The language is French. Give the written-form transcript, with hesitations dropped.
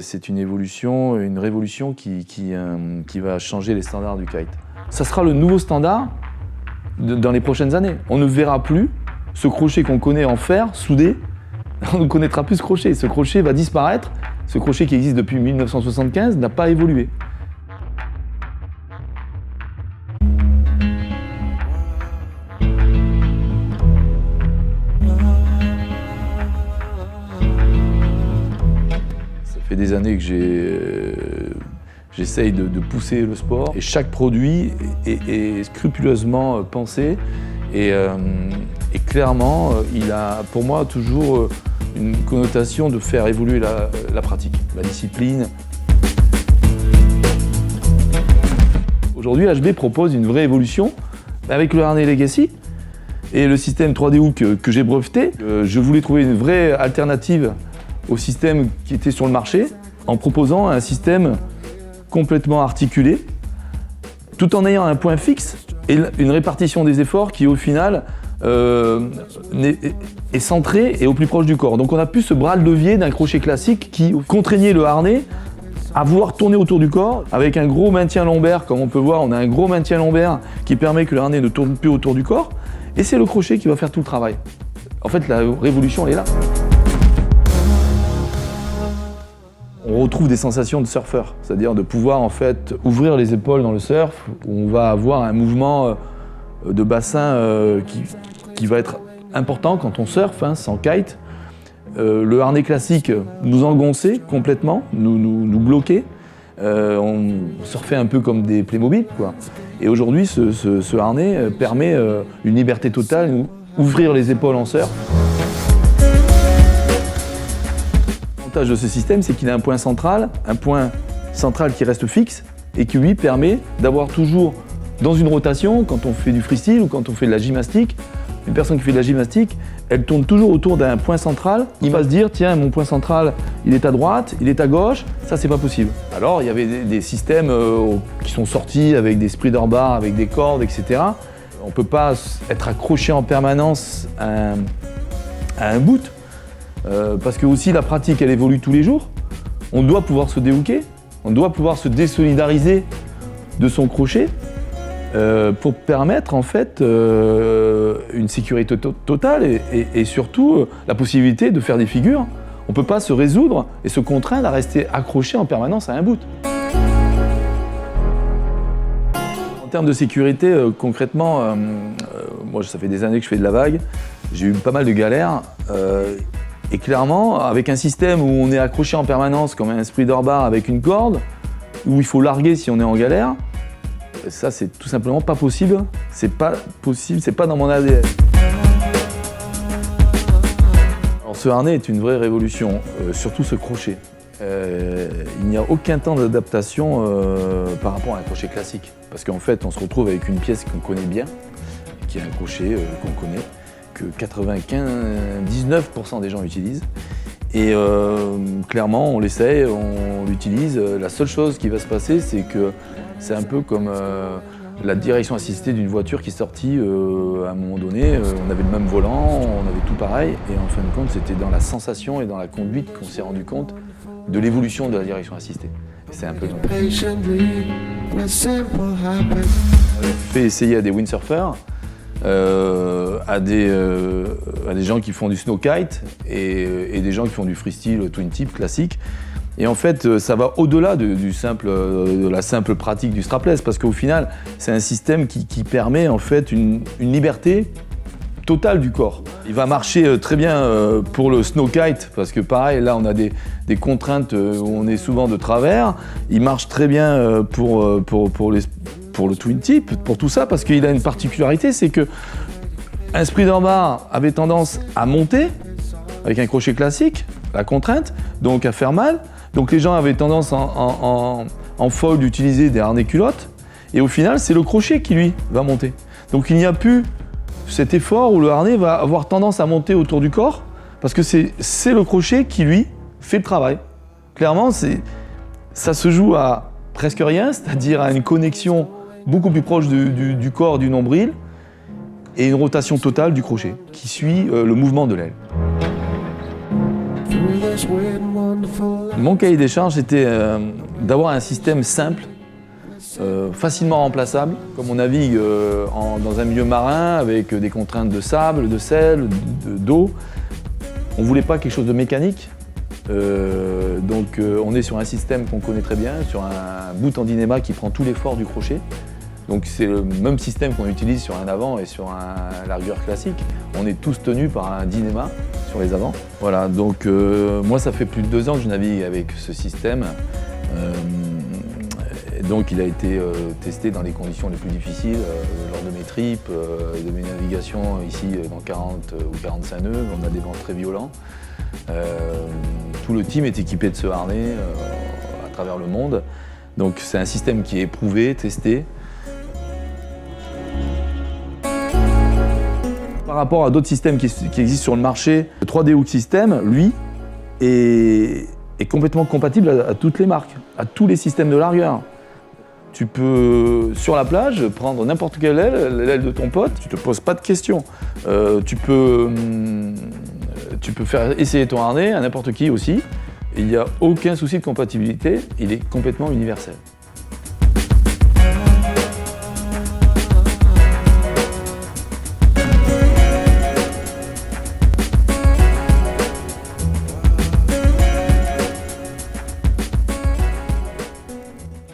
C'est une évolution, une révolution qui va changer les standards du kite. Ça sera le nouveau standard dans les prochaines années. On ne verra plus ce crochet qu'on connaît en fer, soudé. On ne connaîtra plus ce crochet. Ce crochet va disparaître. Ce crochet qui existe depuis 1975 n'a pas évolué. Ça fait des années que j'essaye de pousser le sport et chaque produit est scrupuleusement pensé et clairement il a pour moi toujours une connotation de faire évoluer la pratique, la discipline. Aujourd'hui HB propose une vraie évolution avec le harnais Legacy et le système 3D Hook que j'ai breveté. Je voulais trouver une vraie alternative au système qui était sur le marché en proposant un système complètement articulé, tout en ayant un point fixe et une répartition des efforts qui, au final, est centrée et au plus proche du corps. Donc on a plus ce bras de levier d'un crochet classique qui contraignait le harnais à vouloir tourner autour du corps. Avec un gros maintien lombaire, comme on peut voir, on a un gros maintien lombaire qui permet que le harnais ne tourne plus autour du corps. Et c'est le crochet qui va faire tout le travail. En fait, la révolution, elle est là. On retrouve des sensations de surfeur, c'est-à-dire de pouvoir en fait ouvrir les épaules dans le surf, où on va avoir un mouvement de bassin qui va être important quand on surfe, sans kite. Le harnais classique nous engonçait complètement, nous bloquait. On surfait un peu comme des Playmobil, quoi. Et aujourd'hui, ce harnais permet une liberté totale, ouvrir les épaules en surf. L'avantage de ce système, c'est qu'il a un point central qui reste fixe et qui lui permet d'avoir toujours dans une rotation, quand on fait du freestyle ou quand on fait de la gymnastique, une personne qui fait de la gymnastique, elle tourne toujours autour d'un point central. Il va se dire, tiens, mon point central, il est à droite, il est à gauche, ça c'est pas possible. Alors il y avait des systèmes qui sont sortis avec des spreader bars, avec des cordes, etc. On peut pas être accroché en permanence à un boot. Parce que aussi la pratique elle évolue tous les jours, on doit pouvoir se déhooker, on doit pouvoir se désolidariser de son crochet pour permettre en fait une sécurité totale et surtout la possibilité de faire des figures. On ne peut pas se résoudre et se contraindre à rester accroché en permanence à un boot. En termes de sécurité, concrètement, moi ça fait des années que je fais de la vague, j'ai eu pas mal de galères. Et clairement, avec un système où on est accroché en permanence comme un spreader bar avec une corde, où il faut larguer si on est en galère, ça c'est tout simplement pas possible. C'est pas possible, c'est pas dans mon ADN. Alors ce harnais est une vraie révolution, surtout ce crochet. Il n'y a aucun temps d'adaptation par rapport à un crochet classique. Parce qu'en fait, on se retrouve avec une pièce qu'on connaît bien, qui est un crochet qu'on connaît, que 99% des gens utilisent. Et clairement, on l'essaye, on l'utilise. La seule chose qui va se passer, c'est que c'est un peu comme la direction assistée d'une voiture qui est sortie à un moment donné. On avait le même volant, on avait tout pareil. Et en fin de compte, c'était dans la sensation et dans la conduite qu'on s'est rendu compte de l'évolution de la direction assistée. C'est un peu comme ça. On fait essayer à des windsurfers, à des gens qui font du snow kite et des gens qui font du freestyle twin tip classique. Et en fait, ça va au-delà de la simple pratique du strapless, parce qu'au final, c'est un système qui permet en fait une liberté totale du corps. Il va marcher très bien pour le snow kite, parce que pareil, là on a des contraintes où on est souvent de travers. Il marche très bien pour le twin tip, pour tout ça, parce qu'il a une particularité, c'est que un spreader bar avait tendance à monter avec un crochet classique, la contrainte, donc à faire mal. Donc les gens avaient tendance en foil d'utiliser des harnais culottes, et au final c'est le crochet qui lui va monter. Donc il n'y a plus cet effort où le harnais va avoir tendance à monter autour du corps, parce que c'est le crochet qui lui fait le travail. Clairement, ça se joue à presque rien, c'est-à-dire à une connexion beaucoup plus proche du corps, du nombril, et une rotation totale du crochet qui suit le mouvement de l'aile. Mon cahier des charges était d'avoir un système simple, facilement remplaçable. Comme on navigue dans un milieu marin avec des contraintes de sable, de sel, d'eau, on ne voulait pas quelque chose de mécanique. Donc on est sur un système qu'on connaît très bien, sur un bout en dynéma qui prend tout l'effort du crochet. Donc c'est le même système qu'on utilise sur un avant et sur un largueur classique. On est tous tenus par un dynéma sur les avants. Voilà, donc moi ça fait plus de 2 ans que je navigue avec ce système. Donc il a été testé dans les conditions les plus difficiles, lors de mes trips, de mes navigations ici dans 40 ou 45 nœuds. On a des vents très violents. Tout le team est équipé de ce harnais à travers le monde. Donc c'est un système qui est éprouvé, testé. Par rapport à d'autres systèmes qui existent sur le marché, le 3D Hook System, lui, est complètement compatible à toutes les marques, à tous les systèmes de largueur. Tu peux, sur la plage, prendre n'importe quelle aile, l'aile de ton pote, tu te poses pas de questions. Tu peux faire essayer ton harnais à n'importe qui aussi. Il n'y a aucun souci de compatibilité, il est complètement universel.